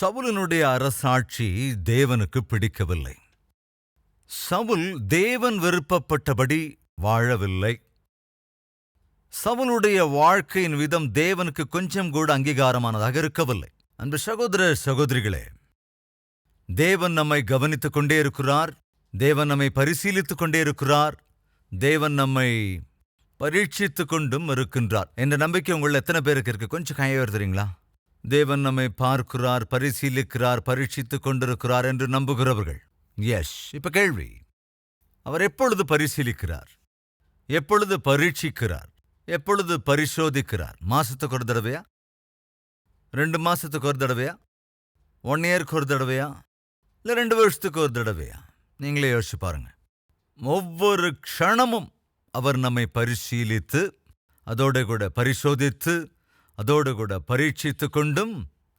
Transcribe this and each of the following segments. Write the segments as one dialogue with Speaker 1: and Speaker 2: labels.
Speaker 1: சவுலினுடைய அரசாட்சி தேவனுக்கு பிடிக்கவில்லை. சவுல் தேவன் விருப்பப்பட்டபடி வாழவில்லை. சவுலுடைய வாழ்க்கையின் விதம் தேவனுக்கு கொஞ்சம் கூட அங்கீகாரமானதாக இருக்கவில்லை. அன்பு சகோதர சகோதரிகளே, தேவன் நம்மை கவனித்துக் கொண்டே இருக்கிறார். தேவன் நம்மை பரிசீலித்துக் கொண்டே இருக்கிறார். தேவன் நம்மை பரீட்சித்துக் கொண்டும் இருக்கின்றார் என்ற நம்பிக்கை உங்கள் எத்தனை பேருக்கு இருக்கு? கொஞ்சம் கையவர் தெரியுங்களா? தேவன் நம்மை பார்க்கிறார், பரிசீலிக்கிறார், பரீட்சித்துக் கொண்டிருக்கிறார் என்று நம்புகிறவர்கள். எஸ். இப்ப கேள்வி, அவர் எப்பொழுது பரிசீலிக்கிறார்? எப்பொழுது பரீட்சிக்கிறார்? எப்பொழுது பரிசோதிக்கிறார்? மாசத்துக்கு ஒரு தடவையா? 2 மாசத்துக்கு ஒரு தடவையா? 1 இயருக்கு ஒரு தடவையா? இல்லை 2 வருஷத்துக்கு ஒரு தடவையா? நீங்களே யோசிச்சு பாருங்க. ஒவ்வொரு க்ஷணமும் அவர் நம்மை பரிசீலித்து, அதோடு கூட பரிசோதித்து, அதோடு கூட பரீட்சித்து கொண்டும்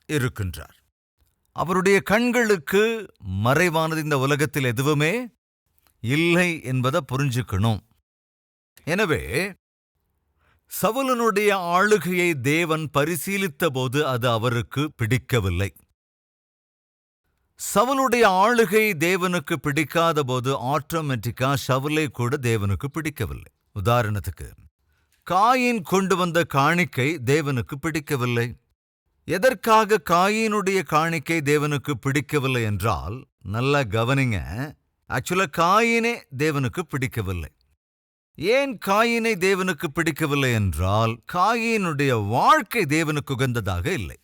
Speaker 1: இருக்கின்றார். அவருடைய கண்களுக்கு மறைவானது இந்த உலகத்தில் எதுவுமே இல்லை என்பதை புரிஞ்சுக்கணும். எனவே சவுலனுடைய ஆளுகையை தேவன் பரிசீலித்த போது அது அவருக்கு பிடிக்கவில்லை. சவுலுடைய ஆளுகை தேவனுக்கு பிடிக்காத போது ஆட்டோமேட்டிக்கா சவுலை கூட தேவனுக்கு பிடிக்கவில்லை. உதாரணத்துக்கு, காயின் கொண்டு வந்த காணிக்கை தேவனுக்கு பிடிக்கவில்லை. எதற்காக காயினுடைய காணிக்கை தேவனுக்கு பிடிக்கவில்லை என்றால், நல்லா கவனிங்க, ஆக்சுவலா காயினே தேவனுக்கு பிடிக்கவில்லை. ஏன் காயினை தேவனுக்கு பிடிக்கவில்லை என்றால், காயினுடைய வாழ்க்கை தேவனுக்கு உகந்ததாக இல்லை.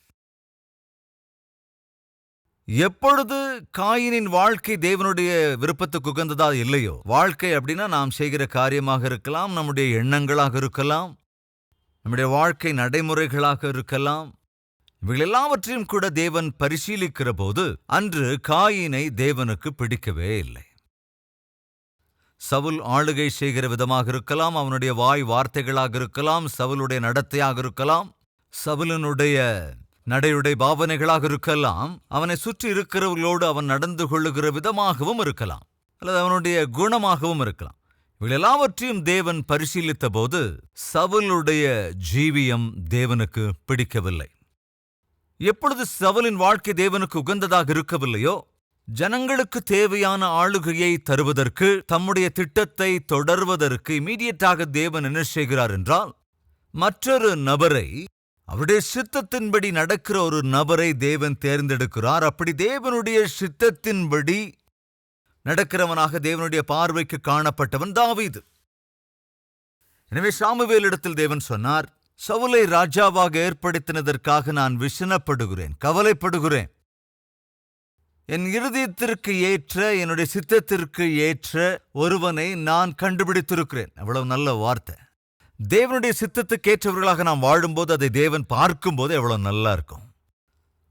Speaker 1: எப்பொழுது காயினின் வாழ்க்கை தேவனுடைய விருப்பத்துக்கு உகந்ததா இல்லையோ, வாழ்க்கை அப்படின்னா நாம் செய்கிற காரியமாக இருக்கலாம், நம்முடைய எண்ணங்களாக இருக்கலாம், நம்முடைய வாழ்க்கை நடைமுறைகளாக இருக்கலாம், இவைகள் எல்லாவற்றையும் கூட தேவன் பரிசீலிக்கிற போது அன்று காயினை தேவனுக்கு பிடிக்கவே இல்லை. சவுல் ஆளுகை செய்கிற விதமாக இருக்கலாம், அவனுடைய வாய் வார்த்தைகளாக இருக்கலாம், சவுலுடைய நடத்தையாக இருக்கலாம், சவுலனுடைய நடையுடை பாவனைகளாக இருக்கலாம், அவனை சுற்றி இருக்கிறவர்களோடு அவன் நடந்து கொள்ளுகிற விதமாகவும் இருக்கலாம், அல்லது அவனுடைய குணமாகவும் இருக்கலாம். இவைகள் எல்லாவற்றையும் தேவன் பரிசீலித்த போது சவுலுடைய ஜீவியம் தேவனுக்கு பிடிக்கவில்லை. எப்பொழுது சவுலின் வாழ்க்கை தேவனுக்கு உகந்ததாக இருக்கவில்லையோ, ஜனங்களுக்கு தேவையான ஆளுகையை தருவதற்கு, தம்முடைய திட்டத்தை தொடர்வதற்கு இமீடியட்டாக தேவன் என்ன செய்கிறார் என்றால், மற்றொரு நபரை, அவருடைய சித்தத்தின்படி நடக்கிற ஒரு நபரை தேவன் தேர்ந்தெடுக்கிறார். அப்படி தேவனுடைய சித்தத்தின்படி நடக்கிறவனாக தேவனுடைய பார்வைக்கு காணப்பட்டவன் தாவீது. எனவே சாமுவேலிடத்தில் தேவன் சொன்னார், சவுலை ராஜாவாக ஏற்படுத்தினதற்காக நான் விசனப்படுகிறேன், கவலைப்படுகிறேன். என் இருதயத்திற்கு ஏற்ற, என்னுடைய சித்தத்திற்கு ஏற்ற ஒருவனை நான் கண்டுபிடித்திருக்கிறேன். எவ்வளவு நல்ல வார்த்தை! தேவனுடைய சித்தத்துக்கேற்றவர்களாக நாம் வாழும்போது, அதை தேவன் பார்க்கும்போது எவ்வளவு நல்லா இருக்கும்.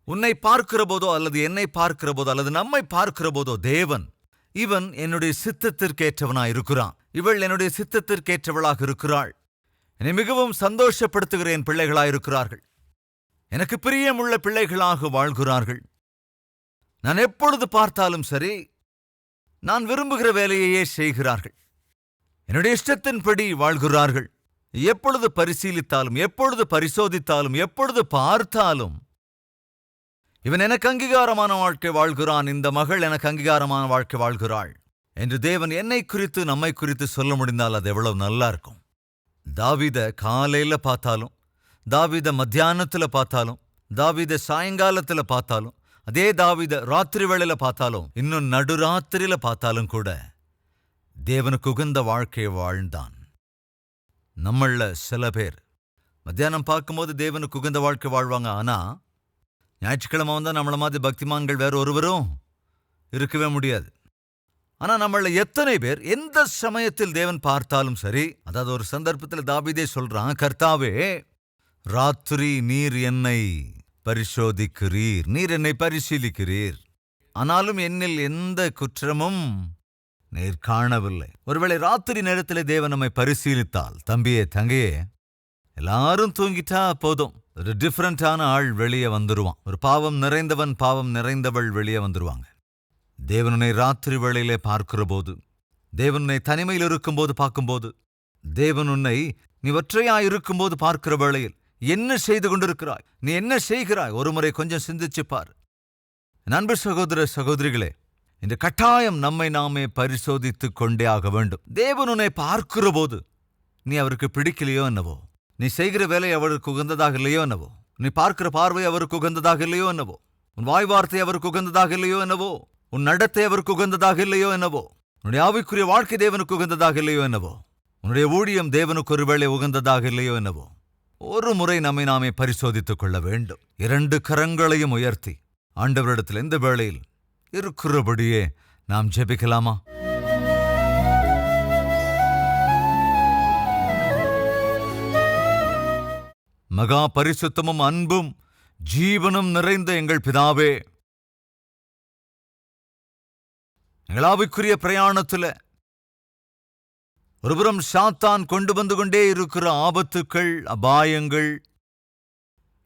Speaker 1: உன்னை பார்க்கிற போதோ, அல்லது என்னை பார்க்கிற போதோ, அல்லது நம்மை பார்க்கிற போதோ, தேவன், இவன் என்னுடைய சித்தத்திற்கேற்றவனாய் இருக்கிறான், இவள் என்னுடைய சித்தத்திற்கேற்றவளாக இருக்கிறாள், என்னை மிகவும் சந்தோஷப்படுத்துகிற என் பிள்ளைகளாயிருக்கிறார்கள், எனக்கு பிரியமுள்ள பிள்ளைகளாக வாழ்கிறார்கள், நான் எப்பொழுது பார்த்தாலும் சரி, நான் விரும்புகிற வேலையையே செய்கிறார்கள், என்னுடைய இஷ்டத்தின்படி வாழ்கிறார்கள். எப்பொழுது பரிசீலித்தாலும், எப்பொழுது பரிசோதித்தாலும், எப்பொழுது பார்த்தாலும், இவன் எனக்கு அங்கீகாரமான வாழ்க்கை வாழ்கிறான், இந்த மகள் எனக்கு அங்கீகாரமான வாழ்க்கை வாழ்கிறாள் என்று தேவன் என்னை குறித்து, நம்மை குறித்து சொல்ல முடிந்தால் அது எவ்வளவு நல்லா இருக்கும். தாவீத காலையில பார்த்தாலும், தாவீத மத்தியானத்துல பார்த்தாலும், தாவீத சாயங்காலத்துல பார்த்தாலும், அதே தாவீத ராத்திரி வேளையில பார்த்தாலும், இன்னும் நடுராத்திரியில பார்த்தாலும் கூட தேவனுக்கு உகந்த வாழ்க்கையை வாழ்ந்தான். நம்மள சில பேர் மத்தியானம் பார்க்கும்போது தேவனுக்கு உகந்த வாழ்க்கை வாழ்வாங்க, ஆனா ஞாயிற்றுக்கிழமை வந்தா நம்மள மாதிரி பக்திமான்கள் வேற ஒருவரும் இருக்கவே முடியாது. ஆனா நம்மள எத்தனை பேர் எந்த சமயத்தில் தேவன் பார்த்தாலும் சரி, அதாவது ஒரு சந்தர்ப்பத்தில் தாவீதே சொல்றான், கர்த்தாவே, ராத்திரி நீர் என்னை பரிசோதிக்கிறீர், நீர் என்னை பரிசீலிக்கிறீர், ஆனாலும் என்னில் எந்த குற்றமும் நீர் காணவில்லை. ஒருவேளை ராத்திரி நேரத்திலே தேவன் நம்மை பரிசீலித்தால், தம்பியே தங்கையே, எல்லாரும் தூங்கிட்டா போதும், ஒரு டிஃபரண்டான ஆள் வெளியே வந்துருவான், ஒரு பாவம் நிறைந்தவன், பாவம் நிறைந்தவள் வெளியே வந்துருவாங்க. தேவனுனை ராத்திரி வேளையிலே பார்க்கிற போது, தேவனுனை தனிமையில் இருக்கும்போது பார்க்கும்போது, தேவனுன்னை நீ ஒற்றையாயிருக்கும்போது பார்க்கிற வேளையில் என்ன செய்து கொண்டிருக்கிறாய், நீ என்ன செய்கிறாய், ஒருமுறை கொஞ்சம் சிந்திச்சுப்பார். அன்பு சகோதர சகோதரிகளே, இந்த கட்டாயம் நம்மை நாமே பரிசோதித்துக் கொண்டே ஆக வேண்டும். தேவன் உன்னை பார்க்கிற போது நீ அவருக்கு பிடிக்கலையோ என்னவோ, நீ செய்கிற வேலை அவருக்கு உகந்ததாக இல்லையோ என்னவோ, நீ பார்க்கிற பார்வை அவருக்கு உகந்ததாக இல்லையோ என்னவோ, உன் வாய் வார்த்தை அவருக்கு உகந்ததாக இல்லையோ என்னவோ, உன் நடத்தை அவருக்கு உகந்ததாக இல்லையோ என்னவோ, உன்னுடைய ஆவிக்குரிய வாழ்க்கை தேவனுக்கு உகந்ததாக இல்லையோ என்னவோ, உன்னுடைய ஊழியம் தேவனுக்கு ஒருவேளை உகந்ததாக இல்லையோ என்னவோ, ஒரு முறை நம்மை நாமே பரிசோதித்துக் கொள்ள வேண்டும். 2 கரங்களையும் உயர்த்தி ஆண்டவரிடத்தில் இந்த வேளையில் இருக்கிறபடியே நாம் ஜெபிக்கலாமா? மகா பரிசுத்தமும் அன்பும் ஜீவனும் நிறைந்த எங்கள் பிதாவே, எங்கள் ஆவிக்குரிய பிரயாணத்தில் ஒருபுறம் சாத்தான் கொண்டு வந்து கொண்டே இருக்கிற ஆபத்துக்கள், அபாயங்கள்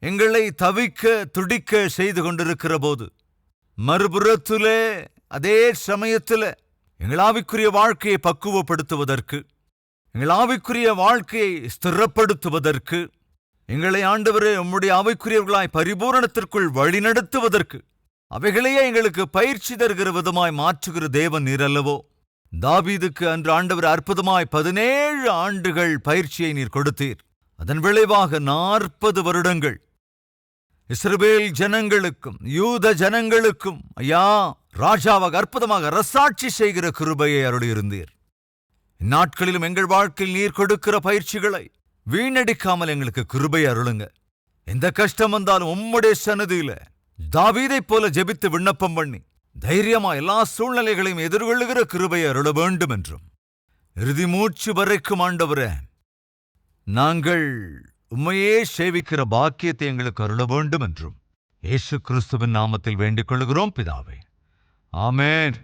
Speaker 1: எங்களை தவிக்க துடிக்க செய்து கொண்டிருக்கிற போது, மறுபுறத்திலே அதே சமயத்தில் எங்கள் ஆவிக்குரிய வாழ்க்கையை பக்குவப்படுத்துவதற்கு, எங்கள் ஆவிக்குரிய வாழ்க்கையை ஸ்திரப்படுத்துவதற்கு, எங்களை ஆண்டவரே உம்முடைய ஆவிக்குரியவர்களாய் பரிபூரணத்திற்குள் வழிநடத்துவதற்கு, அவைகளையே எங்களுக்கு பயிற்சி தருகிற விதமாய் மாற்றுகிற தேவன் நீர் அல்லவோ? தாவீதுக்கு அன்று ஆண்டவர் அற்புதமாய் 17 ஆண்டுகள் பயிற்சியை நீர் கொடுத்தீர். அதன் விளைவாக 40 வருடங்கள் இஸ்ரவேல் ஜனங்களுக்கும் யூத ஜனங்களுக்கும் ஐயா ராஜாவாக அற்புதமாக அரசாட்சி செய்கிற கிருபையை அருளியிருந்தீர். இந்நாட்களிலும் எங்கள் வாழ்க்கையில் நீர் கொடுக்கிற பயிற்சிகளை வீணடிக்காமல் எங்களுக்கு கிருபை அருளுங்க. எந்த கஷ்டம் வந்தாலும் உம்முடைய சன்னதியில தாவீதைப் போல ஜெபித்து விண்ணப்பம் பண்ணி தைரியமா எல்லா சூழ்நிலைகளையும் எதிர்கொள்ளுகிற கிருபை அருள வேண்டும் என்றும், இறுதி மூச்சு வரைக்கும் ஆண்டவரே நாங்கள் உம்மையே சேவிக்கிற பாக்கியத்தை எங்களுக்கு அருள வேண்டும் என்றும் இயேசு கிறிஸ்துவின் நாமத்தில் வேண்டிக் கொள்கிறோம் பிதாவே. ஆமென்.